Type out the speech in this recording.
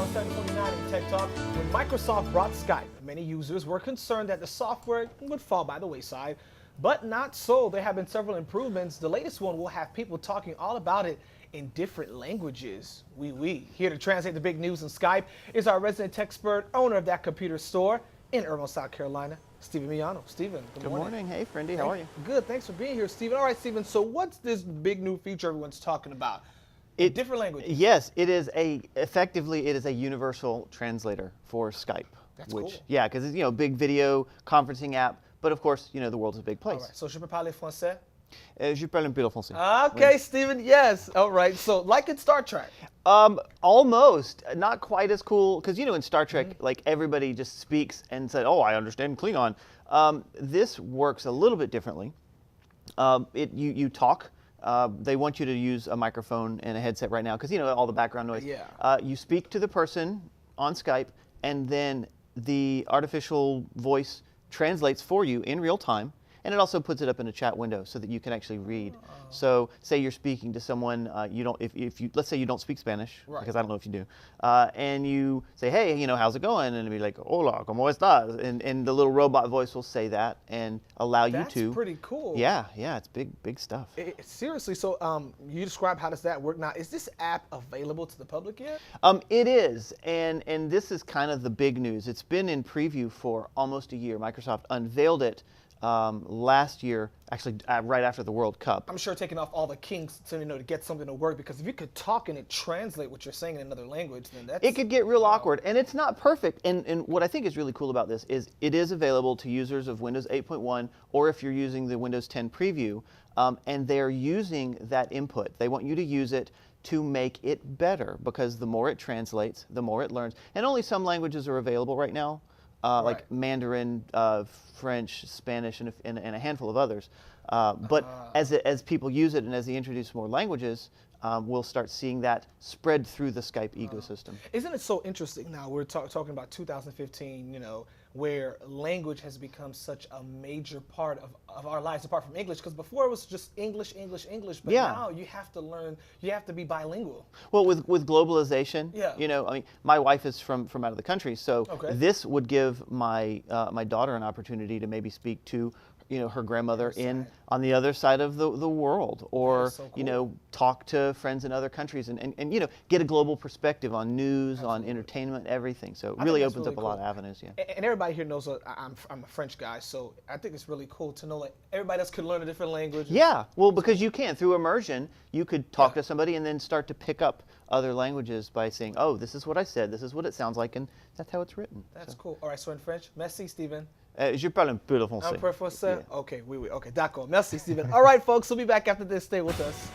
on 749 in Tech Talk. When Microsoft brought Skype, many users were concerned that the software would fall by the wayside, but not so. There have been several improvements. The latest one will have people talking all about it in different languages. Here to translate the big news in Skype is our resident tech expert, owner of that computer store in Irmo, South Carolina, Stephen Miano. Stephen, good morning. Hey, Friendy, how are you? Good, thanks for being here, Stephen. All right, Stephen, so what's this big new feature everyone's talking about? Different languages. Yes, effectively it is a universal translator for Skype. That's cool. Yeah, because it's big video conferencing app, but of course the world's a big place. All right, so je peux parler français? Je parle un peu le français. Okay, Oui. Stephen, yes. All right, so like in Star Trek. Almost, not quite as cool, because in Star Trek, like everybody just speaks and said, "Oh, I understand Klingon." This works a little bit differently. You talk. They want you to use a microphone and a headset right now, because all the background noise. Yeah. You speak to the person on Skype, and then the artificial voice translates for you in real time. And it also puts it up in a chat window so that you can actually read. Oh. So, say you're speaking to someone let's say you don't speak Spanish, right, because I don't know if you do, and you say, "Hey, how's it going?" And it'll be like, "Hola, ¿cómo estás?" And the little robot voice will say that and allow you to. That's pretty cool. Yeah, it's big stuff. Seriously, so you describe how does that work now? Is this app available to the public yet? It is, and this is kind of the big news. It's been in preview for almost a year. Microsoft unveiled it last year, actually right after the World Cup. I'm sure taking off all the kinks to get something to work, because if you could talk and it translate what you're saying in another language, then it could get real awkward, and it's not perfect. And what I think is really cool about this is it is available to users of Windows 8.1, or if you're using the Windows 10 preview, and they're using that input. They want you to use it to make it better, because the more it translates, the more it learns. And only some languages are available right now. Like Mandarin, French, Spanish, and a handful of others. But as people use it and as they introduce more languages, we'll start seeing that spread through the Skype ecosystem. Isn't it so interesting now? We're talking about 2015, where language has become such a major part of our lives, apart from English, because before it was just English, but now you have to learn, you have to be bilingual. Well, with globalization, yeah. I mean, my wife is from out of the country, so this would give my daughter an opportunity to maybe speak to her grandmother on the other side of the world, or so cool. talk to friends in other countries, and get a global perspective on news, on entertainment, everything. So it really opens up a lot of avenues. Yeah. And everybody here knows I'm a French guy, so I think it's really cool to know that everybody else could learn a different language. Yeah, well, because you can through immersion, you could talk to somebody and then start to pick up other languages by saying, "Oh, this is what I said, this is what it sounds like," and that's how it's written. That's cool. All right, so in French, merci, Stephen. Je parle un peu le français. Un peu français? Okay, oui. Okay, d'accord. Merci, Stephen. All right, folks, we'll be back after this. Stay with us.